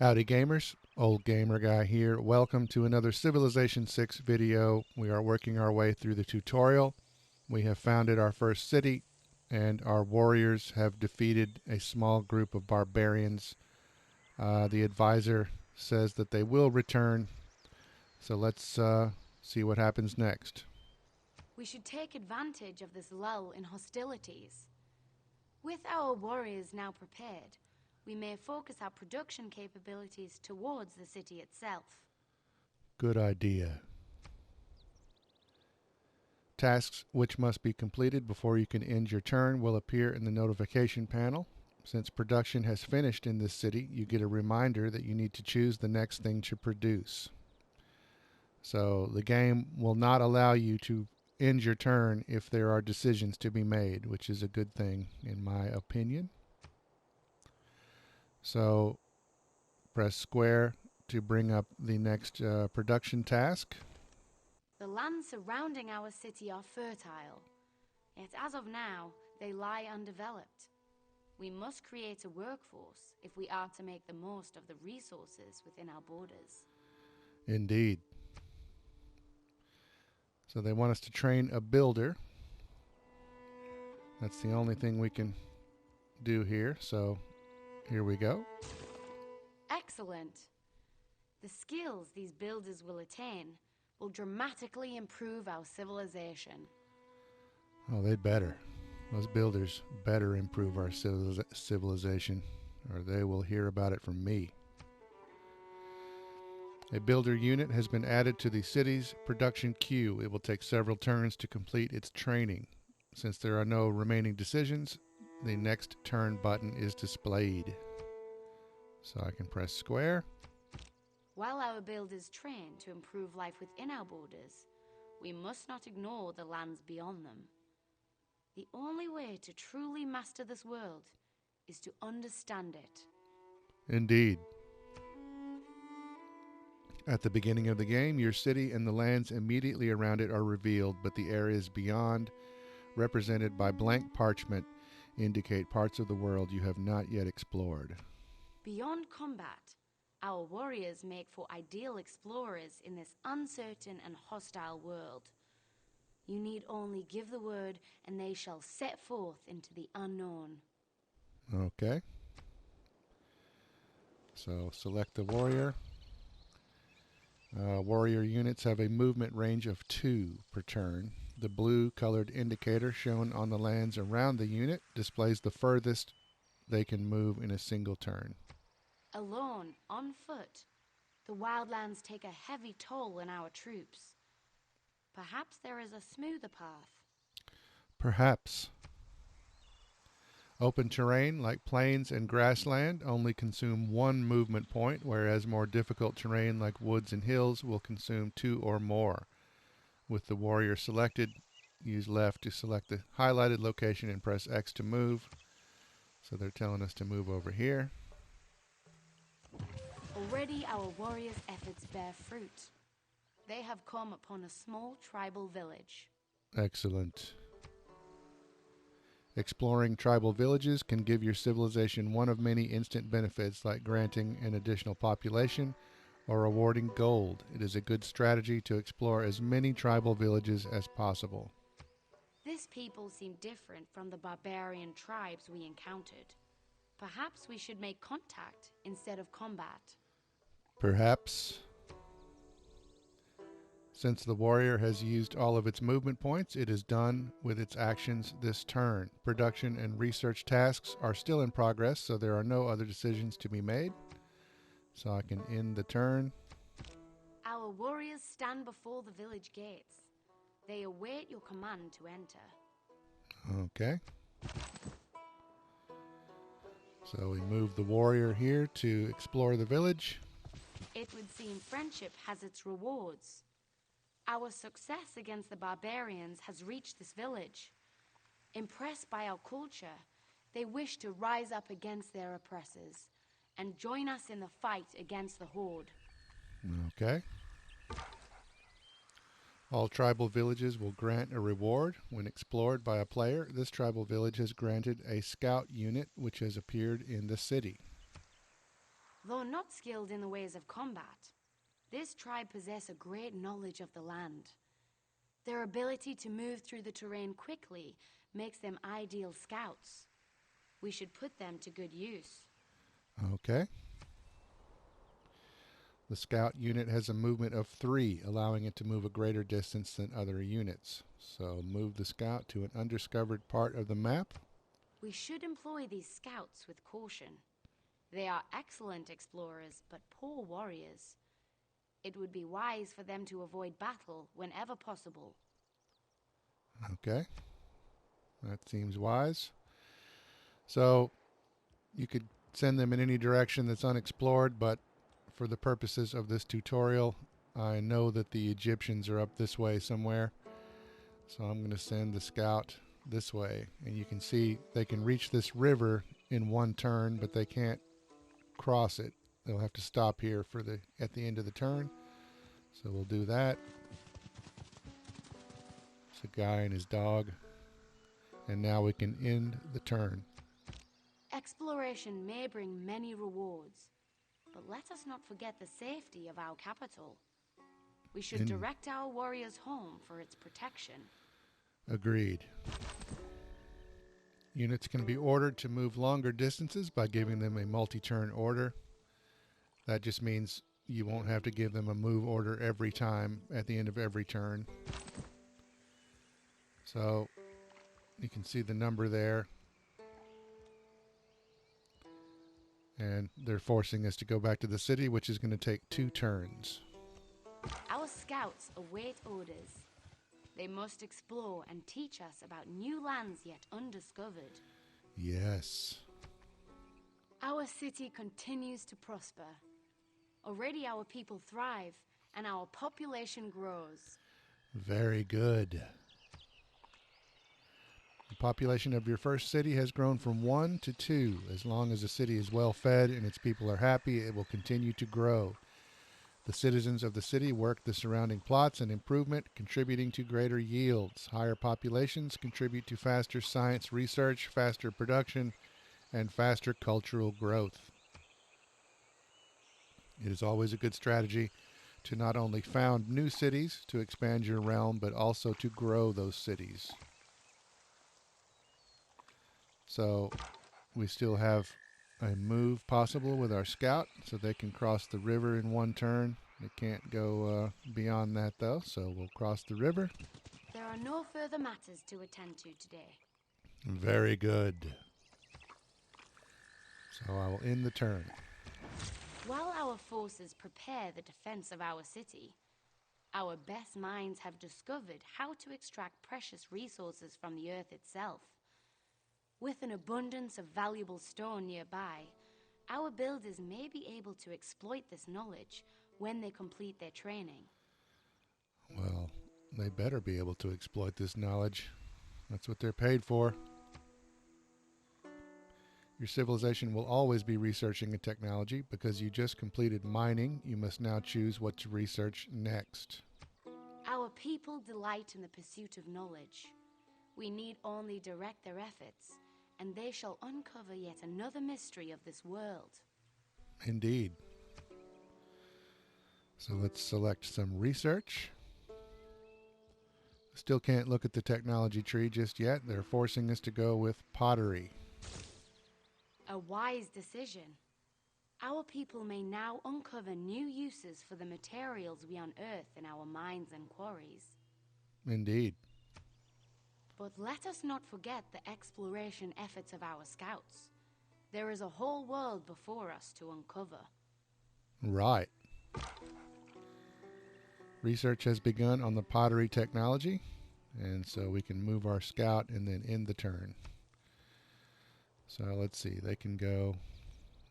Howdy gamers, Old Gamer Guy here. Welcome to another Civilization 6 video. We are working our way through the tutorial. We have founded our first city and our warriors have defeated a small group of barbarians. The advisor says that they will return, so let's see what happens next. We should take advantage of this lull in hostilities. With our warriors now prepared, we may focus our production capabilities towards the city itself. Good idea. Tasks which must be completed before you can end your turn will appear in the notification panel. Since production has finished in this city, you get a reminder that you need to choose the next thing to produce. So the game will not allow you to end your turn if there are decisions to be made, which is a good thing in my opinion. So press square to bring up the next production task. The lands surrounding our city are fertile, yet as of now, they lie undeveloped. We must create a workforce if we are to make the most of the resources within our borders. Indeed. So they want us to train a builder. That's the only thing we can do here, so here we go. Excellent! The skills these builders will attain will dramatically improve our civilization. Oh, they'd better. Those builders better improve our civilization, or they will hear about it from me. A builder unit has been added to the city's production queue. It will take several turns to complete its training. Since there are no remaining decisions, the next turn button is displayed. So I can press square. While our builders train to improve life within our borders, we must not ignore the lands beyond them. The only way to truly master this world is to understand it. Indeed. At the beginning of the game, your city and the lands immediately around it are revealed, but the areas beyond, represented by blank parchment, indicate parts of the world you have not yet explored. Beyond combat, our warriors make for ideal explorers in this uncertain and hostile world. You need only give the word, and they shall set forth into the unknown. Okay. So select the warrior. Warrior units have a movement range of 2 per turn. The blue colored indicator shown on the lands around the unit displays the furthest they can move in a single turn. Alone, on foot, the wildlands take a heavy toll on our troops. Perhaps there is a smoother path. Perhaps. Open terrain like plains and grassland only consume 1 movement point, whereas more difficult terrain like woods and hills will consume 2 or more. With the warrior selected, use left to select the highlighted location and press X to move. So they're telling us to move over here. Already our warriors' efforts bear fruit. They have come upon a small tribal village. Excellent. Exploring tribal villages can give your civilization one of many instant benefits, like granting an additional population or awarding gold. It is a good strategy to explore as many tribal villages as possible. This people seem different from the barbarian tribes we encountered. Perhaps we should make contact instead of combat. Perhaps. Since the warrior has used all of its movement points, it is done with its actions this turn. Production and research tasks are still in progress, so there are no other decisions to be made. So I can end the turn. Our warriors stand before the village gates. They await your command to enter. Okay. So we move the warrior here to explore the village. It would seem friendship has its rewards. Our success against the barbarians has reached this village. Impressed by our culture, they wish to rise up against their oppressors and join us in the fight against the horde. Okay. All tribal villages will grant a reward when explored by a player. This tribal village has granted a scout unit which has appeared in the city. Though not skilled in the ways of combat, this tribe possess a great knowledge of the land. Their ability to move through the terrain quickly makes them ideal scouts. We should put them to good use. Okay. The scout unit has a movement of 3, allowing it to move a greater distance than other units. So move the scout to an undiscovered part of the map. We should employ these scouts with caution. They are excellent explorers, but poor warriors. It would be wise for them to avoid battle whenever possible. Okay. That seems wise. So you could send them in any direction that's unexplored, but for the purposes of this tutorial, I know that the Egyptians are up this way somewhere. So I'm going to send the scout this way. And you can see they can reach this river in one turn, but they can't cross it. They'll have to stop here for at the end of the turn. So we'll do that. It's a guy and his dog. And now we can end the turn. Exploration may bring many rewards, but let us not forget the safety of our capital. We should direct our warriors home for its protection. Agreed. Units can be ordered to move longer distances by giving them a multi-turn order. That just means you won't have to give them a move order every time at the end of every turn. So you can see the number there. And they're forcing us to go back to the city, which is going to take 2 turns. Our scouts await orders. They must explore and teach us about new lands yet undiscovered. Yes. Our city continues to prosper. Already our people thrive and our population grows. Very good. The population of your first city has grown from 1 to 2. As long as the city is well fed and its people are happy, it will continue to grow. The citizens of the city work the surrounding plots and improvement, contributing to greater yields. Higher populations contribute to faster science research, faster production, and faster cultural growth. It is always a good strategy to not only found new cities to expand your realm, but also to grow those cities. So we still have a move possible with our scout, so they can cross the river in one turn. They can't go beyond that though, so we'll cross the river. There are no further matters to attend to today. Very good. So I will end the turn. While our forces prepare the defense of our city, our best minds have discovered how to extract precious resources from the earth itself. With an abundance of valuable stone nearby, our builders may be able to exploit this knowledge when they complete their training. Well, they better be able to exploit this knowledge. That's what they're paid for. Your civilization will always be researching a technology. Because you just completed mining, you must now choose what to research next. Our people delight in the pursuit of knowledge. We need only direct their efforts, and they shall uncover yet another mystery of this world. Indeed. So let's select some research. Still can't look at the technology tree just yet. They're forcing us to go with pottery. A wise decision. Our people may now uncover new uses for the materials we unearth in our mines and quarries. Indeed. But let us not forget the exploration efforts of our scouts. There is a whole world before us to uncover. Right. Research has begun on the pottery technology, and so we can move our scout and then end the turn. So let's see, they can go,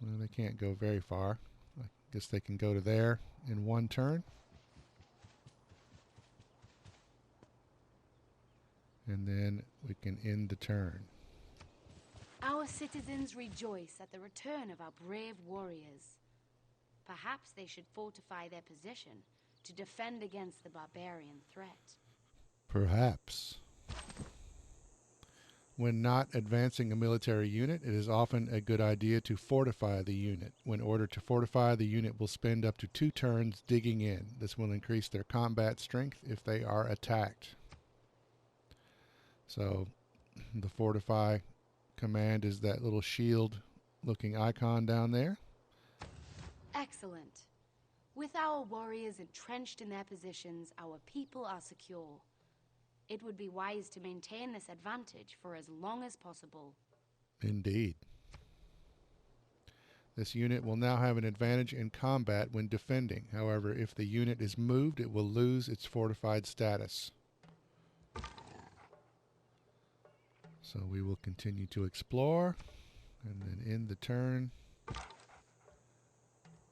well, they can't go very far. I guess they can go to there in one turn. And then we can end the turn. Our citizens rejoice at the return of our brave warriors. Perhaps they should fortify their position to defend against the barbarian threat. Perhaps. When not advancing a military unit, it is often a good idea to fortify the unit. When ordered to fortify, the unit will spend up to 2 turns digging in. This will increase their combat strength if they are attacked. So the fortify command is that little shield looking icon down there. Excellent. With our warriors entrenched in their positions, our people are secure. It would be wise to maintain this advantage for as long as possible. Indeed. This unit will now have an advantage in combat when defending. However, if the unit is moved, it will lose its fortified status. So we will continue to explore and then end the turn.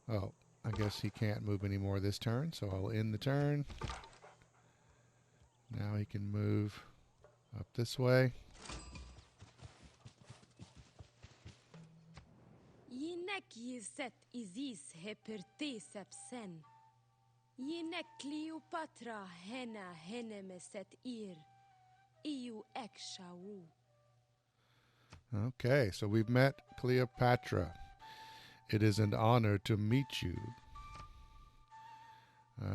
Oh, I guess he can't move anymore this turn, so I'll end the turn. Now he can move up this way. Yinek yizet izis hepertesepsen. Yinek Cleopatra hena henemeset ir. Iu ekshawu. Okay, so we've met Cleopatra. It is an honor to meet you.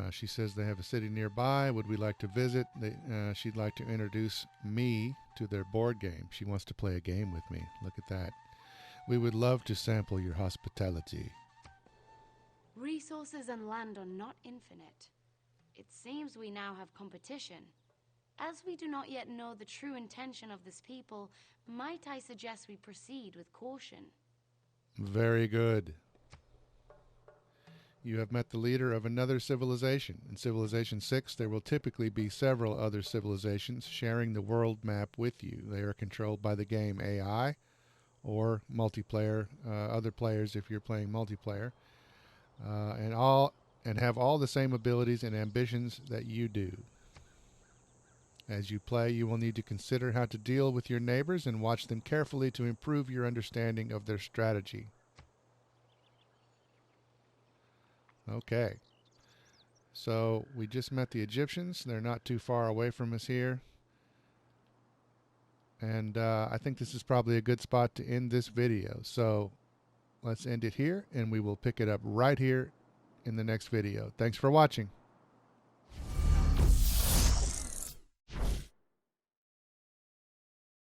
She says they have a city nearby. Would we like to visit? She'd like to introduce me to their board game. She wants to play a game with me. Look at that. We would love to sample your hospitality. Resources and land are not infinite. It seems we now have competition. As we do not yet know the true intention of this people, might I suggest we proceed with caution? Very good. You have met the leader of another civilization. In Civilization 6, there will typically be several other civilizations sharing the world map with you. They are controlled by the game AI or multiplayer, other players if you're playing multiplayer, and have all the same abilities and ambitions that you do. As you play, you will need to consider how to deal with your neighbors and watch them carefully to improve your understanding of their strategy. Okay. So we just met the Egyptians. They're not too far away from us here. And I think this is probably a good spot to end this video. So let's end it here, and we will pick it up right here in the next video. Thanks for watching.